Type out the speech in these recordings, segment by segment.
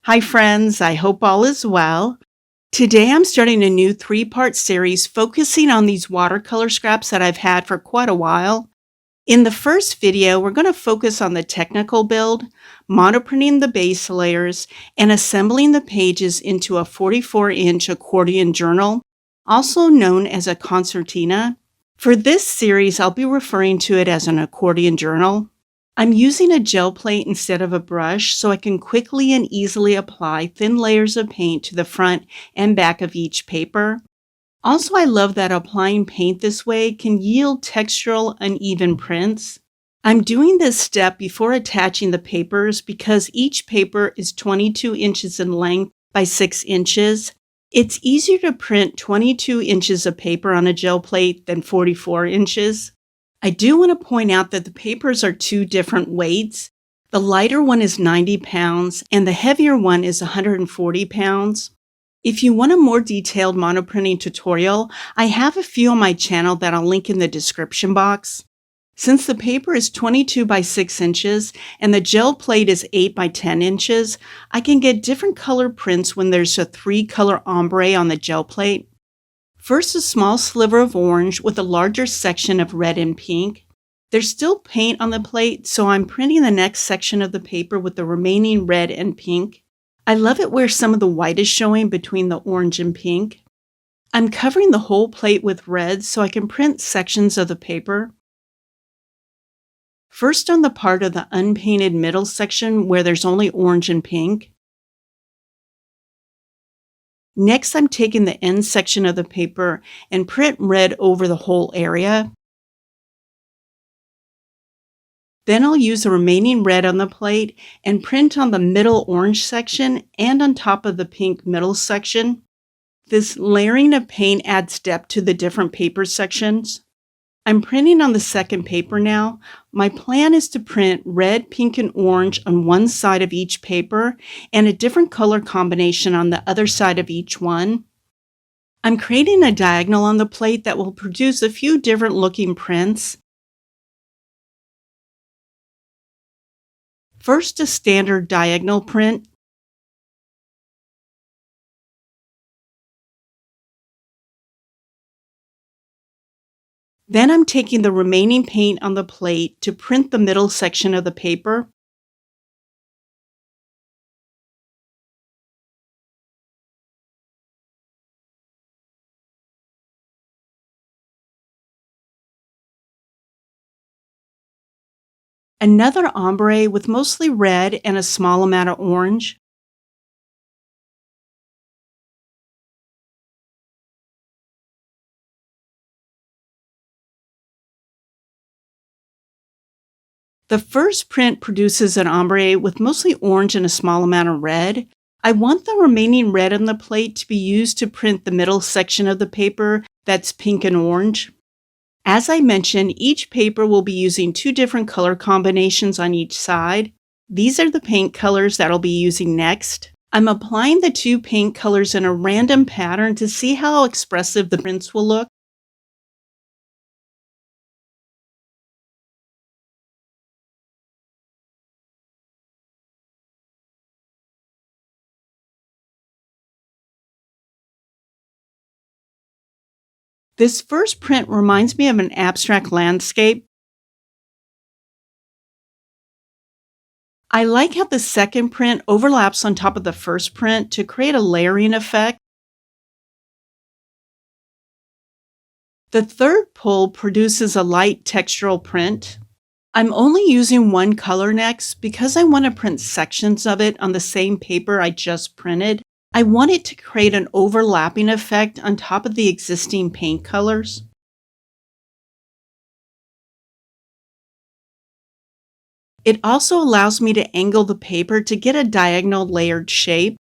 Hi, friends. I hope all is well. Today I'm starting a new three-part series focusing on these watercolor scraps that I've had for quite a while. In the first video, we're going to focus on the technical build, monoprinting the base layers, and assembling the pages into a 44-inch accordion journal, also known as a concertina. For this series, I'll be referring to it as an accordion journal. I'm using a gel plate instead of a brush so I can quickly and easily apply thin layers of paint to the front and back of each paper. Also, I love that applying paint this way can yield textural, uneven prints. I'm doing this step before attaching the papers because each paper is 22 inches in length by 6 inches. It's easier to print 22 inches of paper on a gel plate than 44 inches. I do want to point out that the papers are two different weights. The lighter one is 90 pounds and the heavier one is 140 pounds. If you want a more detailed monoprinting tutorial, I have a few on my channel that I'll link in the description box. Since the paper is 22 by 6 inches and the gel plate is 8 by 10 inches, I can get different color prints when there's a 3-color ombre on the gel plate. First, a small sliver of orange with a larger section of red and pink. There's still paint on the plate, so I'm printing the next section of the paper with the remaining red and pink. I love it where some of the white is showing between the orange and pink. I'm covering the whole plate with red so I can print sections of the paper. First, on the part of the unpainted middle section where there's only orange and pink. Next, I'm taking the end section of the paper and print red over the whole area. Then I'll use the remaining red on the plate and print on the middle orange section and on top of the pink middle section. This layering of paint adds depth to the different paper sections. I'm printing on the second paper now. My plan is to print red, pink, and orange on one side of each paper and a different color combination on the other side of each one. I'm creating a diagonal on the plate that will produce a few different looking prints. First, a standard diagonal print. Then I'm taking the remaining paint on the plate to print the middle section of the paper. Another ombre with mostly red and a small amount of orange. The first print produces an ombre with mostly orange and a small amount of red. I want the remaining red on the plate to be used to print the middle section of the paper that's pink and orange. As I mentioned, each paper will be using two different color combinations on each side. These are the paint colors that I'll be using next. I'm applying the two paint colors in a random pattern to see how expressive the prints will look. This first print reminds me of an abstract landscape. I like how the second print overlaps on top of the first print to create a layering effect. The third pull produces a light textural print. I'm only using one color next because I want to print sections of it on the same paper I just printed. I want it to create an overlapping effect on top of the existing paint colors. It also allows me to angle the paper to get a diagonal layered shape.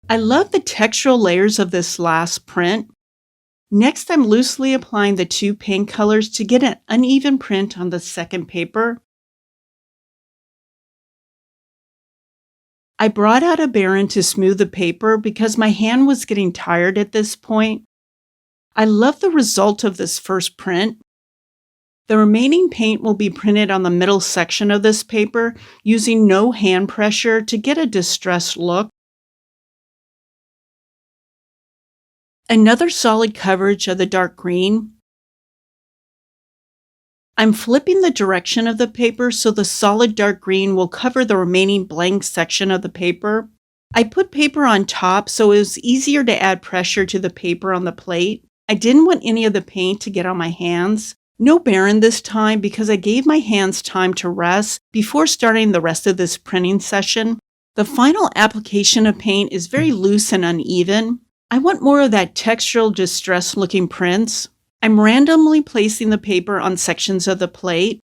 I love the textural layers of this last print. Next, I'm loosely applying the two paint colors to get an uneven print on the second paper. I brought out a baren to smooth the paper because my hand was getting tired at this point. I love the result of this first print. The remaining paint will be printed on the middle section of this paper using no hand pressure to get a distressed look. Another solid coverage of the dark green. I'm flipping the direction of the paper so the solid dark green will cover the remaining blank section of the paper. I put paper on top so it was easier to add pressure to the paper on the plate. I didn't want any of the paint to get on my hands. No Baron this time because I gave my hands time to rest before starting the rest of this printing session. The final application of paint is very loose and uneven. I want more of that textural distressed looking prints. I'm randomly placing the paper on sections of the plate.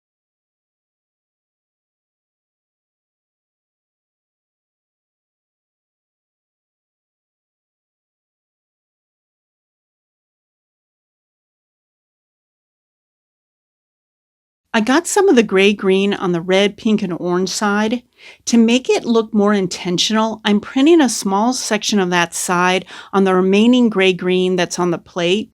I got some of the gray-green on the red, pink, and orange side. To make it look more intentional, I'm printing a small section of that side on the remaining gray-green that's on the plate.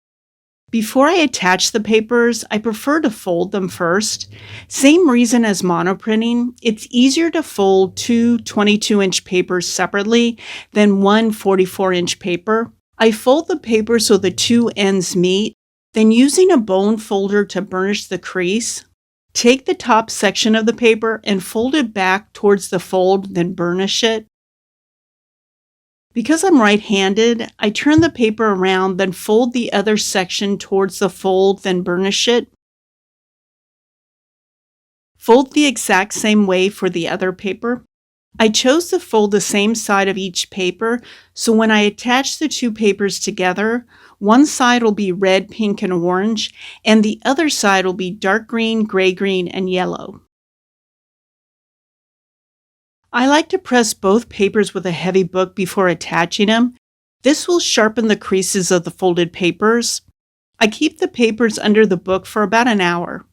Before I attach the papers, I prefer to fold them first. Same reason as monoprinting, it's easier to fold two 22-inch papers separately than one 44-inch paper. I fold the paper so the two ends meet, then using a bone folder to burnish the crease. Take the top section of the paper and fold it back towards the fold, then burnish it. Because I'm right-handed, I turn the paper around, then fold the other section towards the fold, then burnish it. Fold the exact same way for the other paper. I chose to fold the same side of each paper, so when I attach the two papers together, one side will be red, pink, and orange, and the other side will be dark green, gray-green, and yellow. I like to press both papers with a heavy book before attaching them. This will sharpen the creases of the folded papers. I keep the papers under the book for about an hour.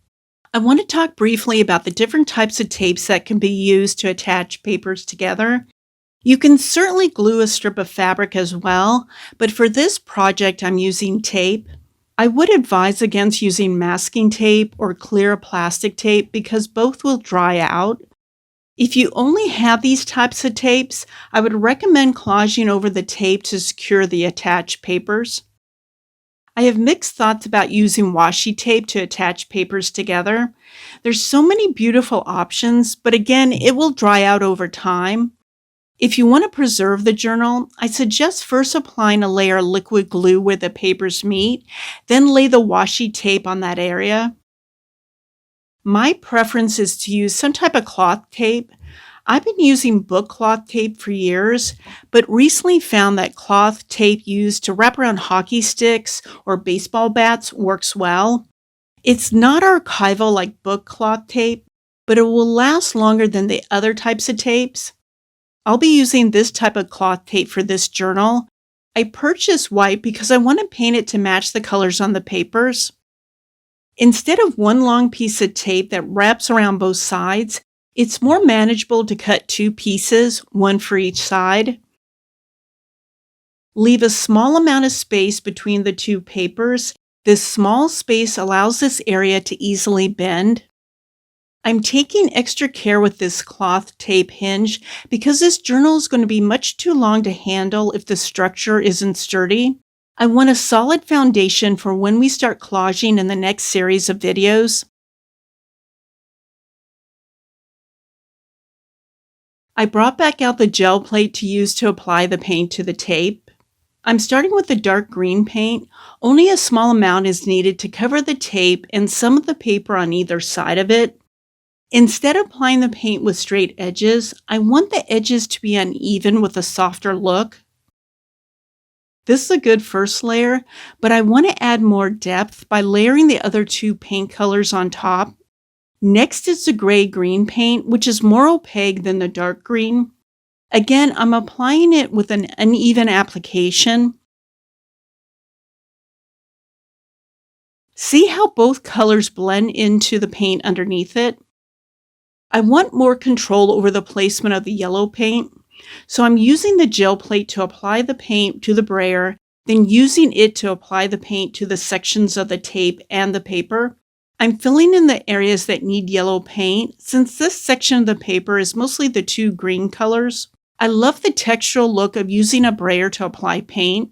I want to talk briefly about the different types of tapes that can be used to attach papers together. You can certainly glue a strip of fabric as well, but for this project I'm using tape. I would advise against using masking tape or clear plastic tape because both will dry out. If you only have these types of tapes, I would recommend collaging over the tape to secure the attached papers. I have mixed thoughts about using washi tape to attach papers together. There's so many beautiful options, but again, it will dry out over time. If you want to preserve the journal, I suggest first applying a layer of liquid glue where the papers meet, then lay the washi tape on that area. My preference is to use some type of cloth tape. I've been using book cloth tape for years, but recently found that cloth tape used to wrap around hockey sticks or baseball bats works well. It's not archival like book cloth tape, but it will last longer than the other types of tapes. I'll be using this type of cloth tape for this journal. I purchased white because I want to paint it to match the colors on the papers. Instead of one long piece of tape that wraps around both sides, it's more manageable to cut two pieces, one for each side. Leave a small amount of space between the two papers. This small space allows this area to easily bend. I'm taking extra care with this cloth tape hinge because this journal is going to be much too long to handle if the structure isn't sturdy. I want a solid foundation for when we start collaging in the next series of videos. I brought back out the gel plate to use to apply the paint to the tape. I'm starting with the dark green paint. Only a small amount is needed to cover the tape and some of the paper on either side of it. Instead of applying the paint with straight edges, I want the edges to be uneven with a softer look. This is a good first layer, but I want to add more depth by layering the other two paint colors on top. Next is the gray-green paint, which is more opaque than the dark green. Again, I'm applying it with an uneven application. See how both colors blend into the paint underneath it? I want more control over the placement of the yellow paint. So I'm using the gel plate to apply the paint to the brayer, then using it to apply the paint to the sections of the tape and the paper. I'm filling in the areas that need yellow paint since this section of the paper is mostly the two green colors. I love the textural look of using a brayer to apply paint.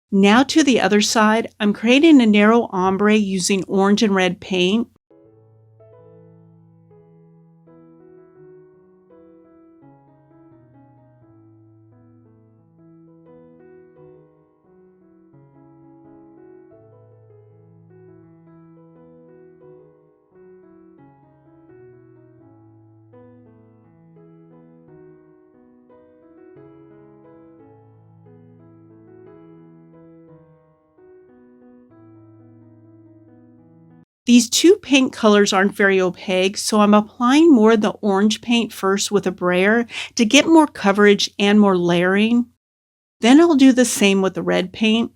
Now to the other side, I'm creating a narrow ombre using orange and red paint. These two paint colors aren't very opaque, so I'm applying more of the orange paint first with a brayer to get more coverage and more layering. Then I'll do the same with the red paint.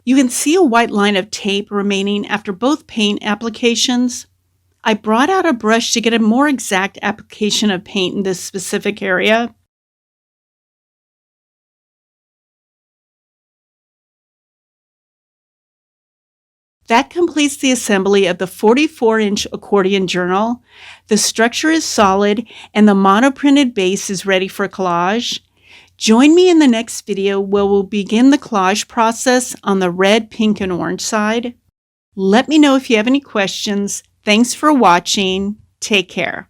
You can see a white line of tape remaining after both paint applications. I brought out a brush to get a more exact application of paint in this specific area. That completes the assembly of the 44-inch Accordion Journal. The structure is solid and the monoprinted base is ready for collage. Join me in the next video where we'll begin the collage process on the red, pink, and orange side. Let me know if you have any questions. Thanks for watching. Take care.